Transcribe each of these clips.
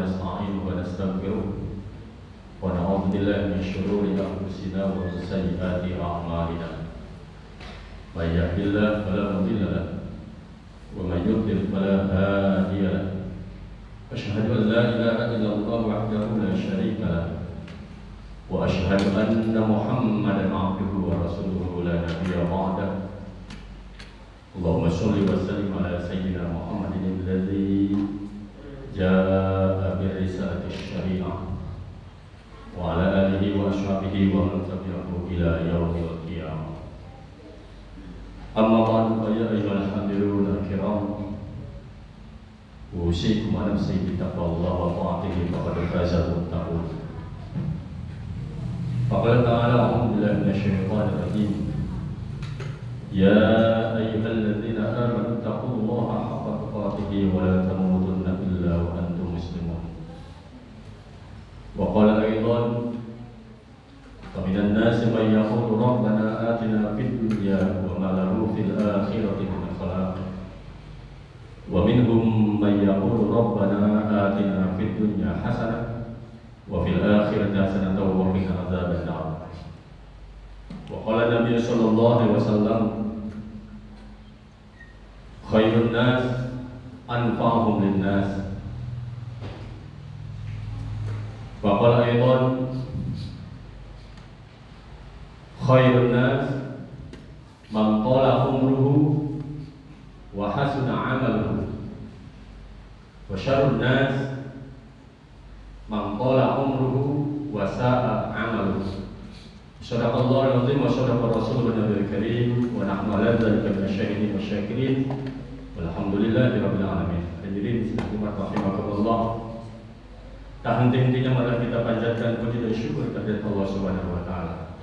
ونستعينه ونستغفره ونعوذ بالله من شرور أنفسنا ومن سيئات أعمالنا من يهد الله فلا مضل له ومن يضلل فلا هادي له أشهد أن لا إله إلا الله وحده لا شريك له وأشهد أن محمدا عبده ورسوله لا نبي بعده اللهم صل وسلم على سيدنا محمد الذي جاء بالرسالة الشريعة وعلى آله وأصحابه ومن تبعه إلى يوم القيامة. أما بعد فيا أيها الحاضرون الكرام أوصيكم ونفسي بتقوى الله وطاعته فقد فاز المتقون. فقال تعالى أعوذ بالله من الشيطان الرجيم يا أيها الذين آمنوا اتقوا الله حق تقاته ولا تموتن إلا وأنتم مسلمون. وقال أيضا فمن الناس من يقول ربنا آتنا في الدنيا وما له في الآخرة من خلاق ومنهم من يقول ربنا آتنا في الدنيا حسنة وفي الآخرة حسنة وقنا عذاب النار. وقال النبي صلى الله عليه وسلم خير الناس أنفعهم للناس. وقال أيضا خير الناس من طال عمره وحسن عمله وشر الناس من طال عمره وساء عمله. صدق الله العظيم وصدق رسوله النبي الكريم ونحن على ذلك من الشاهدين والشاكرين والحمد لله رب العالمين. Hadirin sekalian rahimakumullah. Tak henti-hentinya mari kita panjatkan puji dan syukur kepada Allah Subhanahu wa taala.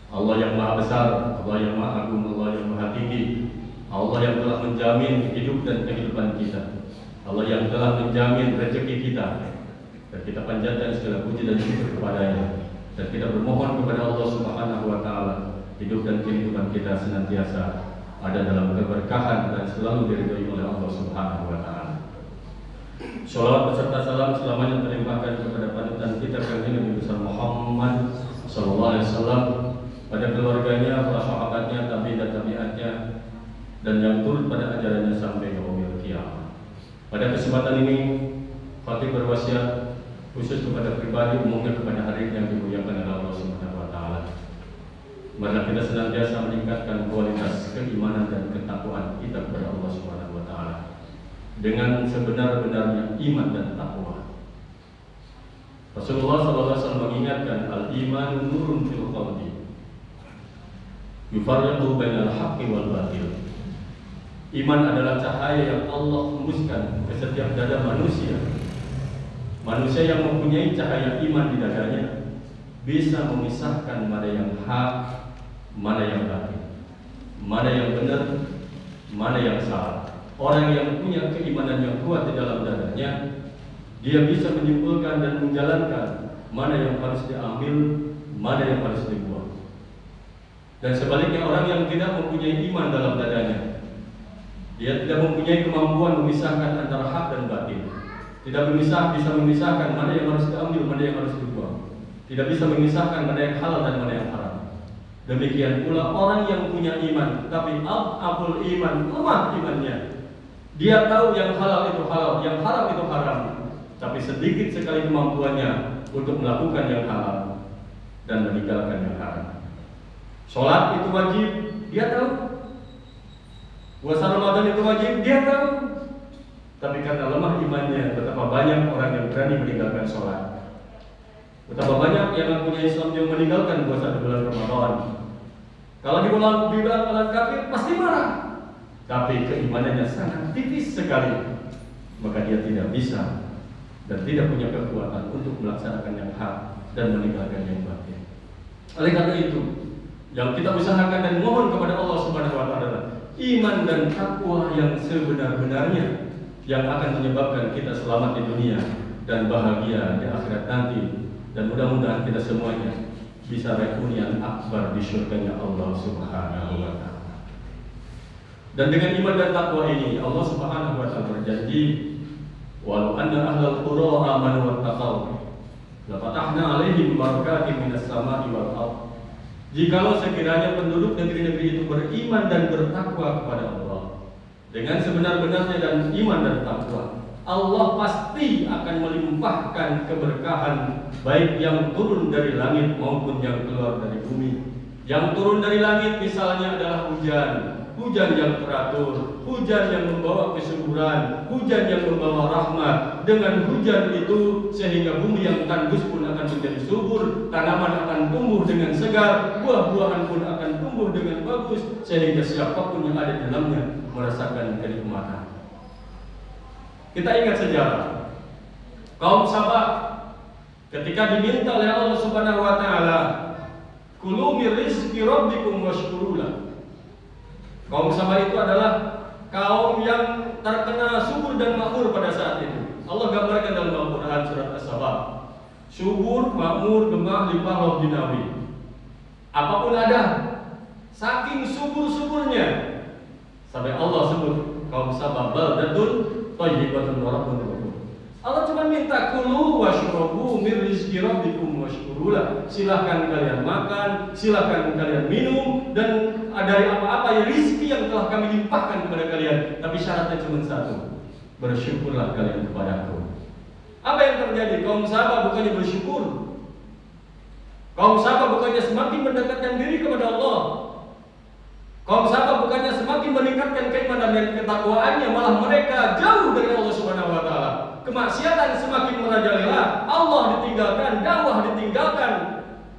Allah yang Maha Besar, Allah yang Maha Agung, Allah yang Maha Tinggi. Allah yang telah menjamin hidup dan kehidupan kita. Allah yang telah menjamin rezeki kita. Dan kita panjatkan segala puji dan syukur kepada-Nya. Dan kita bermohon kepada Allah Subhanahu wa taala hidup dan kehidupan kita senantiasa ada dalam keberkahan dan selalu diridhoi oleh Allah Subhanahu wa taala. Shalawat beserta salam selamanya terlimpahkan kepada panutan kita kanjeng Nabi besar Muhammad sallallahu alaihi wasallam, pada keluarganya, para sahabatnya, tabi'in dan tabi'atnya, dan yang turut pada ajarannya sampai yaumil qiyamah. Pada kesempatan ini, Fatih berwasiat khusus kepada pribadi, umumnya kepada hadirin yang dimuliakan oleh Allah Subhanahu wa taala. Marilah kita senantiasa meningkatkan kualitas keimanan dan ketakwaan kita kepada Allah Subhanahu wa taala dengan sebenar-benarnya iman dan takwa. Rasulullah sallallahu alaihi wasallam mengingatkan al-iman nurun fil qalbi yufarriqu bainal haqqi wal batil. Iman adalah cahaya yang Allah hembuskan ke setiap dada manusia. Manusia yang mempunyai cahaya iman di dadanya bisa memisahkan mana yang hak, mana yang batil, mana yang benar, mana yang salah. Orang yang punya keimanan yang kuat di dalam dadanya, dia bisa menyimpulkan dan menjalankan mana yang harus diambil, mana yang harus dibuang. Dan sebaliknya orang yang tidak mempunyai iman dalam dadanya, dia tidak mempunyai kemampuan memisahkan antara hak dan batil. Tidak bisa memisahkan mana yang harus diambil, mana yang harus dibuang. Tidak bisa memisahkan mana yang halal dan mana yang haram. Demikian pula orang yang punya iman, tapi abul iman, lemah imannya. Dia tahu yang halal itu halal, yang haram itu haram, tapi sedikit sekali kemampuannya untuk melakukan yang halal dan meninggalkan yang haram. Sholat itu wajib, dia tahu. Puasa Ramadan itu wajib, dia tahu. Tapi karena lemah imannya, betapa banyak orang yang berani meninggalkan sholat. Betapa banyak yang mempunyai Islam yang meninggalkan puasa di bulan Ramadan. Kalau di bulan kafir pasti marah. Tapi keimanannya sangat tipis sekali, maka dia tidak bisa dan tidak punya kekuatan untuk melaksanakan yang hak dan meninggalkan yang batil. Oleh karena itu, yang kita usahakan dan mohon kepada Allah Subhanahu wa taala iman dan takwa yang sebenar-benarnya, yang akan menyebabkan kita selamat di dunia dan bahagia di akhirat nanti, dan mudah-mudahan kita semuanya bisa reunian akbar di surganya Allah Subhanahu wa taala. Dan dengan iman dan takwa ini Allah Subhanahu wa taala berjanji Walau anna ahlal qura amanu wattaqau la fatahna 'alaihim barakatin minas sama'i wal ardh. Jikalau sekiranya penduduk negeri-negeri itu beriman dan bertakwa kepada Allah dengan sebenar-benarnya dan iman dan takwa, Allah pasti akan melimpahkan keberkahan baik yang turun dari langit maupun yang keluar dari bumi. Yang turun dari langit misalnya adalah hujan, hujan yang teratur, hujan yang membawa kesuburan, hujan yang membawa rahmat. Dengan hujan itu sehingga bumi yang tandus pun akan menjadi subur, tanaman akan tumbuh dengan segar, buah-buahan pun akan tumbuh dengan bagus, sehingga siapapun yang ada di dalamnya merasakan kenikmatan. Kita ingat sejarah kaum Saba ketika diminta oleh Allah Subhanahu wa taala, "Kulu min rizqi rabbikum washkuru lahu." Kaum Saba itu adalah kaum yang terkena subur dan makmur pada saat itu. Allah gambarkan dalam Al-Quran surat As-Saba, subur, makmur, gemah, limpah, roh dinawi. Apapun ada, saking subur-suburnya, sampai Allah sebut kaum Saba baldatun thayyibatun wa rabbun ghafur. Allah cuma minta kulu washrabu min rizqi rabbikum washkuru lahu. Silakan kalian makan, silakan kalian minum, dan dari apa-apa yang rizki yang telah kami limpahkan kepada kalian. Tapi syaratnya cuma satu, bersyukurlah kalian kepadaku. Apa yang terjadi? Kaum Saba bukannya bersyukur, kaum Saba bukannya semakin mendekatkan diri kepada Allah, kaum Saba bukannya semakin meningkatkan keimanan dan ketakwaannya, malah mereka jauh dari Allah Subhanahu wa taala. Kemaksiatan semakin merajalela, Allah ditinggalkan, dakwah ditinggalkan,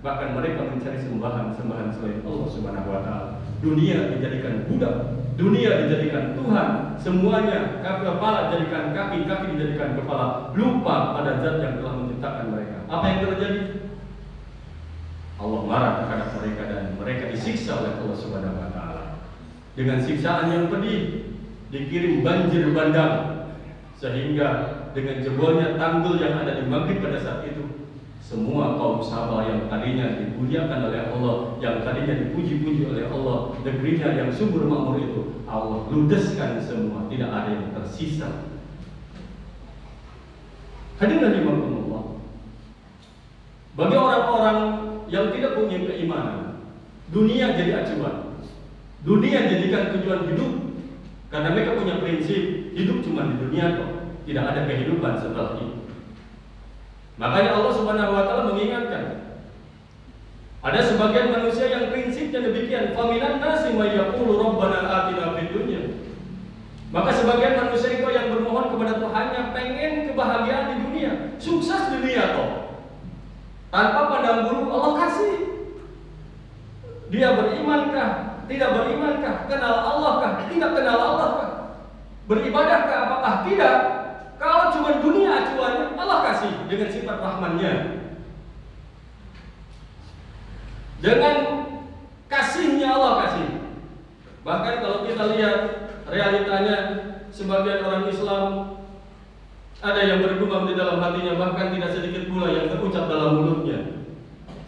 bahkan mereka mencari sembahan-sembahan selain Allah Subhanahu wa taala. Dunia dijadikan budak, dunia dijadikan Tuhan, semuanya kepala dijadikan kaki, kaki dijadikan kepala, lupa pada zat yang telah menciptakan mereka. Apa yang terjadi? Allah marah terhadap mereka dan mereka disiksa oleh Allah Subhanahu wa taala dengan siksaan yang pedih, dikirim banjir bandang, sehingga dengan jebolnya tanggul yang ada di Maghrib pada saat itu, semua kaum Saba yang tadinya dimuliakan oleh Allah, yang tadinya dipuji-puji oleh Allah, negerinya yang subur makmur itu, Allah ludeskan semua, tidak ada yang tersisa. Hadirin rahimakumullah, bagi orang-orang yang tidak punya keimanan, dunia jadi acuan, dunia jadikan tujuan hidup, karena mereka punya prinsip hidup cuma di dunia kok, tidak ada kehidupan setelah ini. Makanya Allah Subhanahu wa taala mengingatkan, ada sebagian manusia yang prinsipnya demikian, faminan nasi may yaqulu rabbana atina fid dunya. Maka sebagian manusia itu yang bermohon kepada Tuhannya pengen kebahagiaan di dunia, sukses di dunia kok, tanpa pandang bulu Allah kasih. Dia berimankah? Tidak berimankah? Kenal Allahkah? Tidak kenal Allahkah? Beribadahkah? Apakah tidak? Kalau cuma dunia acuannya, Allah kasih dengan sifat rahmannya, dengan kasihnya Allah kasih. Bahkan kalau kita lihat realitanya, sebagian orang Islam ada yang bergumam di dalam hatinya, bahkan tidak sedikit pula yang terucap dalam mulutnya.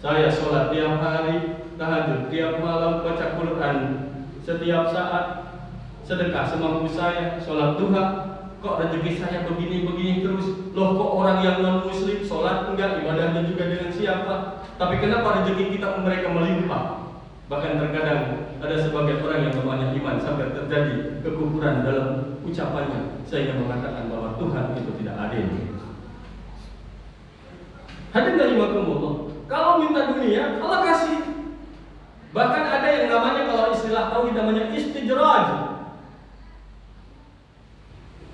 Saya sholat tiap hari, tahajud tiap malam, baca Quran setiap saat, sedekah semampu saya, sholat duha. Kok rezeki saya begini-begini terus? Loh, kok orang yang non-muslim sholat enggak, ibadahnya juga dengan siapa? Tapi kenapa rezeki kita mereka melimpah? Bahkan terkadang ada sebagian orang yang lemahnya iman sampai terjadi kekufuran dalam ucapannya, sehingga mengatakan bahwa Tuhan itu tidak adil. Hadirin rahimakumullah, kalau minta dunia Allah kasih. Bahkan ada yang namanya, kalau istilah tauhid namanya istijraj.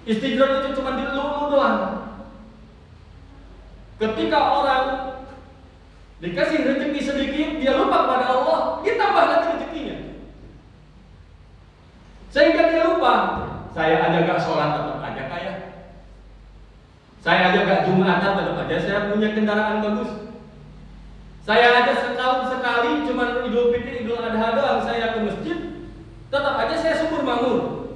Istijraj itu cuma dilulu doang. Ketika orang dikasih rezeki sedikit, dia lupa kepada Allah, ditambah lagi rezekinya, sehingga dia lupa. Saya aja gak sholat tetap aja kaya, saya aja gak jumatan tetap aja saya punya kendaraan bagus, saya aja setahun sekali cuma Idul Fitri, Idul Adha doang saya ke masjid, tetap aja saya subur makmur.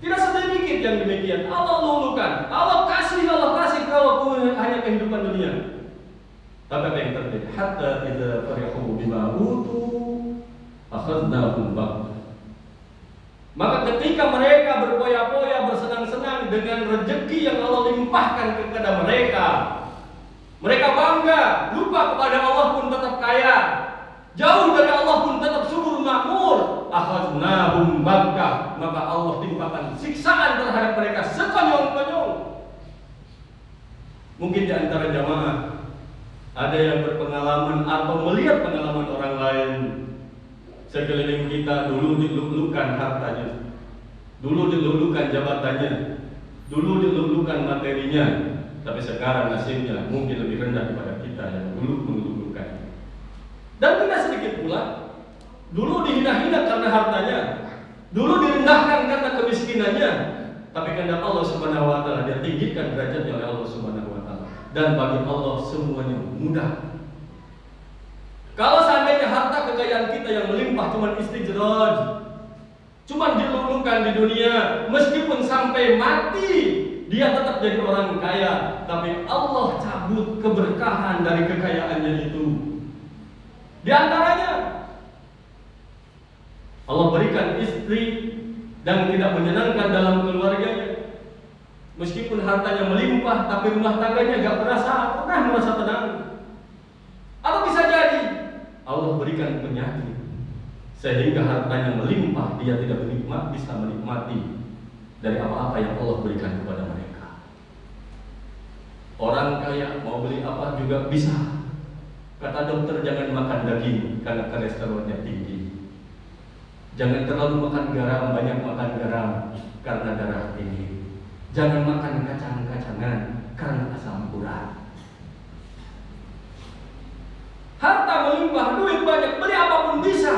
Tidak sedikit yang demikian. Allah lulukan, Allah kasih kalau hanya kehidupan dunia. Tapi apa yang terjadi? Hatta idza farihu bima utu akhadnahum baghtah. Maka ketika mereka berpoya-poya, bersenang-senang dengan rezeki yang Allah limpahkan kepada mereka, mereka bangga, lupa kepada Allah pun tetap kaya, jauh dari Allah pun tetap subur makmur. Akhadnahum baghtah, maka Allah timpakan siksaan terhadap mereka sekonyong-konyong. Mungkin di antara jamaah ada yang berpengalaman atau melihat pengalaman orang lain. Sekeliling kita dulu dilulukan hartanya, dulu dilulukan jabatannya, dulu dilulukan materinya, tapi sekarang nasibnya mungkin lebih rendah daripada kita yang dulu melulukan. Dan tidak sedikit pula, dulu dihina-hina karena hartanya, dulu direndahkan karena kemiskinannya, tapi kehendak Allah Subhanahu wa taala dia tinggikan derajatnya oleh Allah Subhanahu wa taala. Dan bagi Allah semuanya mudah. Kalau seandainya harta kekayaan kita yang melimpah cuma istijraj, cuma dilulukan di dunia, meskipun sampai mati dia tetap jadi orang kaya, tapi Allah cabut keberkahan dari kekayaannya itu. Di antaranya Allah berikan istri dan tidak menyenangkan dalam keluarganya. Meskipun hartanya melimpah, tapi rumah tangganya gak pernah merasa tenang. Atau bisa jadi Allah berikan penyakit sehingga hartanya melimpah, dia tidak bisa menikmati dari apa-apa yang Allah berikan kepada mereka. Orang kaya mau beli apa juga bisa. Kata dokter jangan makan daging karena kolesterolnya tinggi. Jangan terlalu makan garam, banyak makan garam karena darah tinggi. Jangan makan kacang-kacangan karena asam urat. Harta melimpah, duit banyak, beli apapun bisa,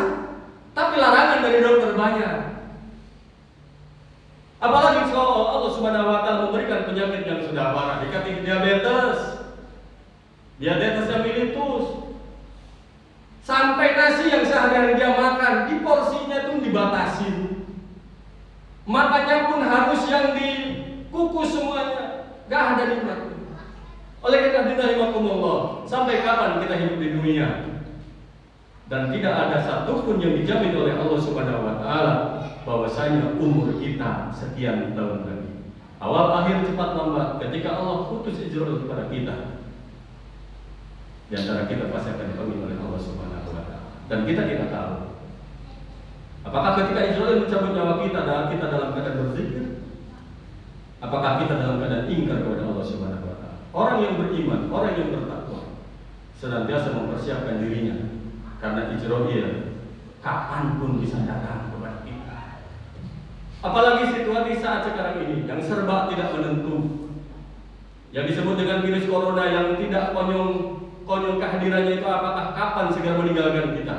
tapi larangan dari dokter banyak. Apalagi kalau Allah Subhanahu wa taala memberikan penyakit yang sudah parah, dikatakan diabetes mellitus, sampai nasi yang sehari-hari dia makan di porsinya itu dibatasi, makannya pun harus yang dikukus semuanya, gak ada nikmat. Oleh karena dinahimakumullah, sampai kapan kita hidup di dunia? Dan tidak ada satupun yang dijamin oleh Allah Subhanahu wa taala bahwasanya umur kita sekian tahun lagi. Awal akhir cepat lambat, ketika Allah putus ijrol kepada kita, di antara kita pasti akan dipanggil oleh Allah Subhanahu wa taala. Dan kita tidak tahu apakah ketika ijrol mencabut nyawa kita dalam keadaan berzikir, apakah kita dalam keadaan ingkar kepada Allah Subhanahu wa taala. Orang yang beriman, orang yang bertakwa senantiasa mempersiapkan dirinya karena ijrol kapanpun bisa datang kepada kita. Apalagi situasi saat sekarang ini yang serba tidak menentu, yang disebut dengan virus corona yang tidak konyol kehadirannya itu apakah kapan segera meninggalkan kita.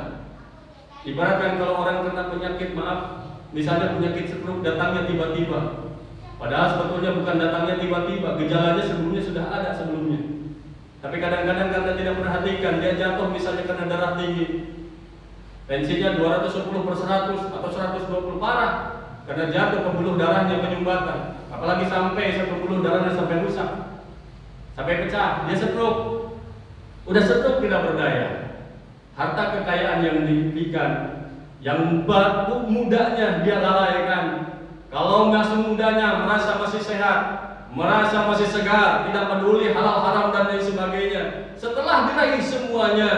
Ibaratkan kalau orang kena penyakit, misalnya penyakit stroke datangnya tiba-tiba. Padahal sebetulnya bukan datangnya tiba-tiba, gejalanya sebelumnya sudah ada sebelumnya. Tapi kadang-kadang karena tidak perhatikan, dia jatuh misalnya karena darah tinggi, tensinya 210/100 atau 120 parah, karena jatuh pembuluh darahnya penyumbatan. Apalagi sampai pembuluh darahnya sampai rusak, sampai pecah, dia stroke. Udah stroke tidak berdaya. Harta kekayaan yang diberikan, yang mudanya dia lalaikan. Kalau nggak semudanya merasa masih sehat, merasa masih segar, tidak peduli halal haram dan lain sebagainya. Setelah diraih semuanya,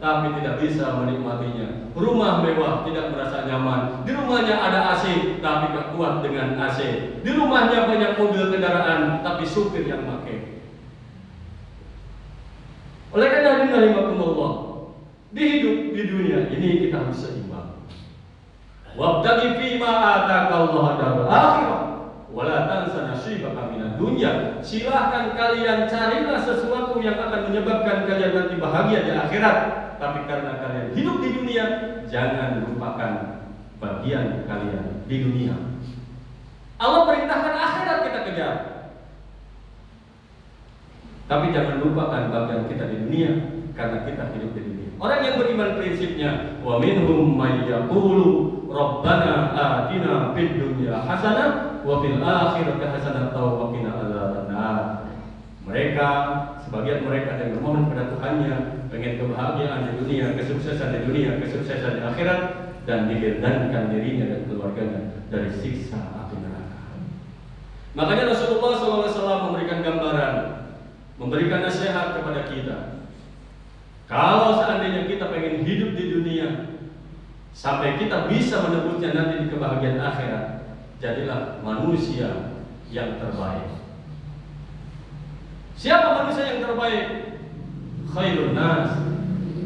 tapi tidak bisa menikmatinya. Rumah mewah tidak merasa nyaman. Di rumahnya ada AC, tapi gak kuat dengan AC. Di rumahnya banyak mobil kendaraan, tapi supir yang pakai. Oleh karena Allah, di hidup di dunia ini kita harus seimbang. Wabtaghi fima ataqallahu darul akhirah wala tansa nasibaka minad dunya. Silahkan kalian carilah sesuatu yang akan menyebabkan kalian nanti bahagia di akhirat, tapi karena kalian hidup di dunia, jangan lupakan bagian kalian di dunia. Allah perintahkan akhirat kita kejar, tapi jangan lupakan bagian kita di dunia karena kita hidup di dunia. Orang yang beriman prinsipnya wa minhum may yaqulu rabbana atina fid dunya hasanah wa fil akhirati hasanah wa qina adzabannar. Mereka, sebagian mereka yang bermohon kepada Tuhannya, pengen kebahagiaan di dunia, kesuksesan di dunia, kesuksesan di akhirat, dan diringankan dirinya dan keluarganya dari siksa api neraka. Makanya Rasulullah SAW memberikan gambaran, memberikan nasihat kepada kita. Kalau seandainya kita pengen hidup di dunia sampai kita bisa menebusnya nanti di kebahagiaan akhirat, jadilah manusia yang terbaik. Siapa manusia yang terbaik? Khairun nas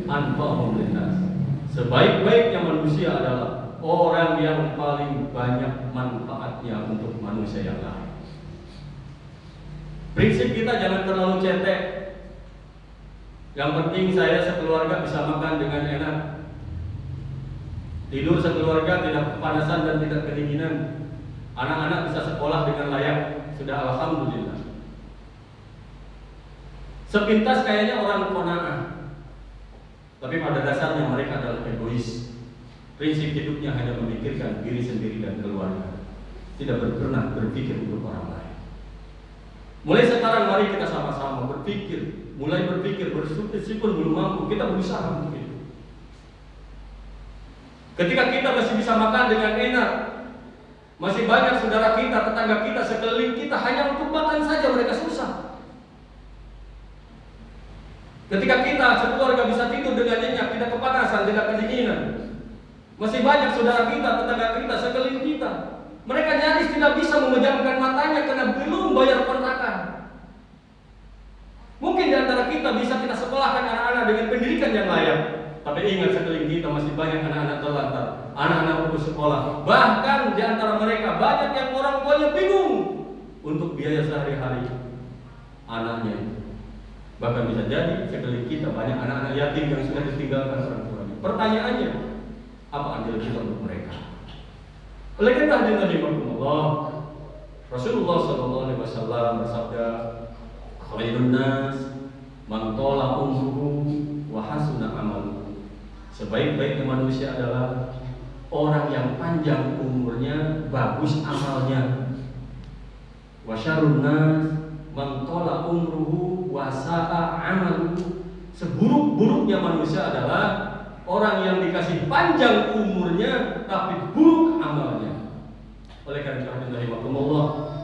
anfa'uhum linnas. Sebaik-baiknya manusia adalah orang yang paling banyak manfaatnya untuk manusia yang lain. Prinsip kita jangan terlalu cetek. Yang penting saya sekeluarga bisa makan dengan enak, tidur sekeluarga tidak kepanasan dan tidak kedinginan, anak-anak bisa sekolah dengan layak, sudah alhamdulillah. Sepintas kayaknya orang qanaah, tapi pada dasarnya mereka adalah egois. Prinsip hidupnya hanya memikirkan diri sendiri dan keluarga, tidak pernah berpikir untuk orang lain. Mulai sekarang mari kita sama-sama berpikir, mulai berpikir, meskipun belum mampu, kita berusaha untuk itu. Ketika kita masih bisa makan dengan enak, masih banyak saudara kita, tetangga kita, sekeliling kita hanya untuk makan saja mereka susah. Ketika kita sekeluarga bisa tidur dengan nyenyak, tidak kepanasan, tidak kedinginan, masih banyak saudara kita, tetangga kita, sekeliling kita, mereka nyaris tidak bisa memejamkan matanya karena belum bayar kontrakan. Mungkin di antara kita bisa kita sekolahkan anak-anak dengan pendidikan yang layak, tapi ingat sekeliling kita masih banyak anak-anak terlantar, anak-anak putus sekolah. Bahkan di antara mereka banyak yang orang tuanya bingung untuk biaya sehari-hari anaknya. Bahkan bisa jadi sekeliling kita banyak anak-anak yatim yang sudah ditinggalkan orang tuanya. Pertanyaannya, apa andil kita untuk mereka? Oleh karena itu, Rasulullah SAW bersabda, khairun nas man tala umruhu wa hasuna amaluhu. Sebaik-baiknya manusia adalah orang yang panjang umurnya, bagus amalnya. Wa syarrun nas man tala umruhu wa sa'a amaluhu. Seburuk-buruknya manusia adalah orang yang dikasih panjang umurnya tapi buruk amalnya. Oleh karena itu,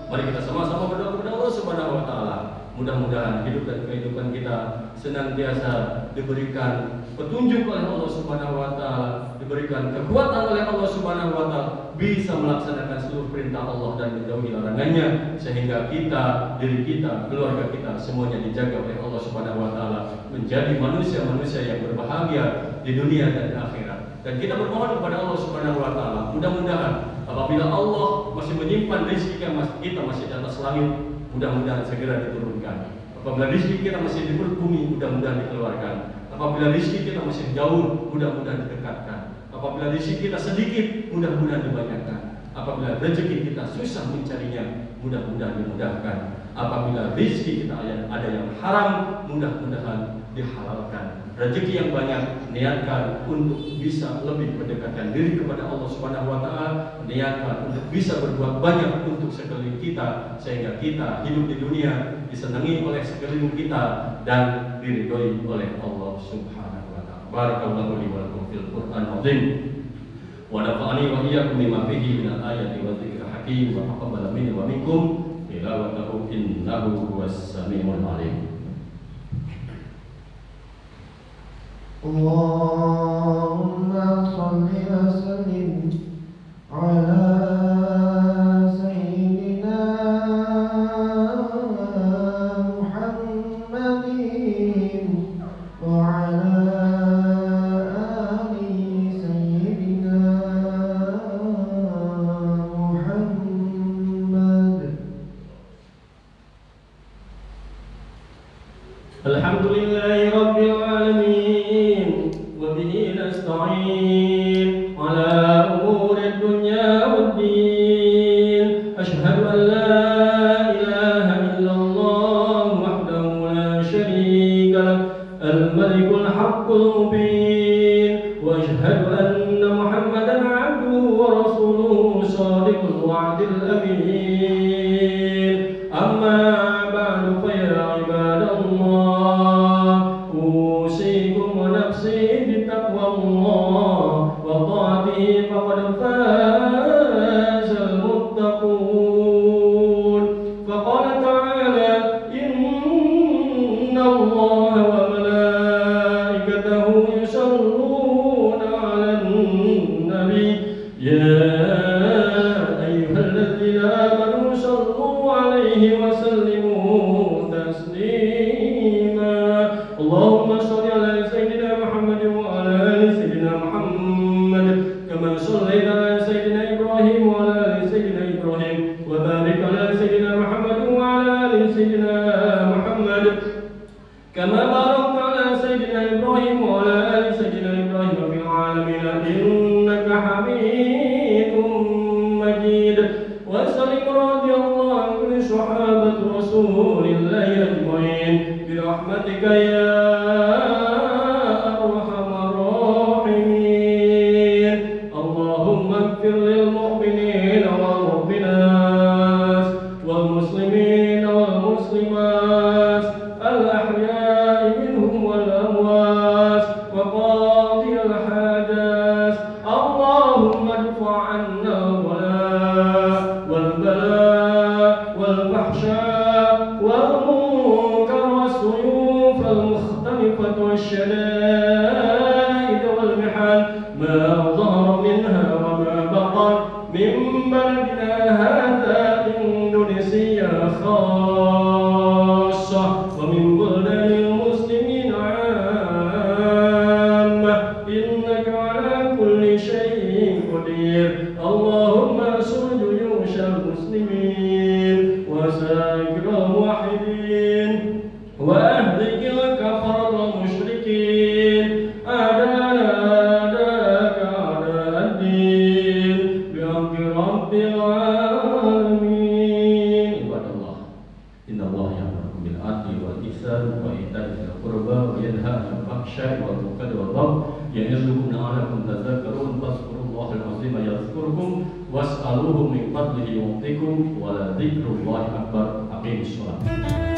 mari kita sama-sama berdoa kepada Allah Subhanahu wa taala. Mudah-mudahan hidup dan kehidupan kita senantiasa diberikan petunjuk oleh Allah Subhanahu wa taala, diberikan kekuatan oleh Allah Subhanahu wa taala, bisa melaksanakan seluruh perintah Allah dan menjauhi larangannya, sehingga kita, diri kita, keluarga kita semuanya dijaga oleh Allah Subhanahu wa taala, menjadi manusia-manusia yang berbahagia di dunia dan di akhirat. Dan kita bermohon kepada Allah Subhanahu wa taala, mudah-mudahan apabila Allah masih menyimpan rezeki kita masih di atas langit, mudah-mudahan segera diturunkan. Apabila rezeki kita masih di perut bumi, mudah-mudahan dikeluarkan. Apabila rezeki kita masih jauh, mudah-mudahan didekatkan. Apabila rezeki kita sedikit, mudah-mudahan dibanyakkan. Apabila rezeki kita susah mencarinya, mudah-mudahan dimudahkan. Apabila rezeki kita ada yang haram, mudah-mudahan dihalalkan. Rezeki yang banyak niatkan untuk bisa lebih mendekatkan diri kepada Allah Subhanahu wa taala, niatkan untuk bisa berbuat banyak untuk sekeliling kita, sehingga kita hidup di dunia disenangi oleh sekeliling kita dan diridhoi oleh Allah Subhanahu wa taala. Barakallahu li wa lakum fil Qur'an azim. Wa nafa'ani wa iyyakum bima fihi minal ayati wa dzikril hakim wa taqabbal minni wa minkum tilawatahu innahu huwas samiul alim. Allahumma shalli wa sallim ala sayyidina Muhammadin wa ala ali sayyidina Muhammad. Alhamdulillahi rabbil alamin, wa bihi nasta'in ala umuri dunya waddin. Ashhadu an la ilaha illallah wahdahu la syarika lah, al-malikul haqqul mubin, wa ashhadu anna Muhammadan 'abduhu wa rasuluhu shadiqul wa'dil amin. Amma ba'du fa ya ibadallah, usikum wa nafsi bitaqwallah wa ta'atihi الله وملائكته يصلون على النبي يا أيها الذين آمنوا صلوا عليه وسلموا تسليما اللهم صل على سيدنا محمد وعلى آل سيدنا محمد كما صليت على سيدنا إبراهيم وعلى آل سيدنا إبراهيم وبارك على سيدنا محمد وعلى آل سيدنا محمد كما باركت على سيدنا إبراهيم وعلى آل سيدنا إبراهيم في العالمين إنك حميد مجيد وسلم رضي الله عن كل صحابة رسول الله أجمعين برحمتك يا أرحم الراحمين اللهم اغفر للمؤمنين والمؤمنات والمسلمين والمسلمات الأحياء منهم والأموات وقاضي الحاجات اللهم ادفع عنا الولاء والبلاء والفحشاء والمنكر والسيوف المختلفة والشدائد والمحن ما ظهر منها وما بطن من بلدنا هذا إندونيسيا خاصة ومن بلدان المسلمين عامة إنك على كل شيء قدير اللهم انصر جيوش المسلمين وسائر الموحدين وأهلك الكفرة المشركين أعداءنا أعداءك أعداء الدين بحق رب العالمين عباد الله إن الله يأمركم بالعدل والإحسان وإيتاء ذي القربى وينهى عن الفحشاء والمنكر والبغي يعظكم لعلكم تذكرون فاذكروا الله العظيم يذكركم واسألوه من فضله يعطيكم ولذكر الله أكبر أقيموا الصلاة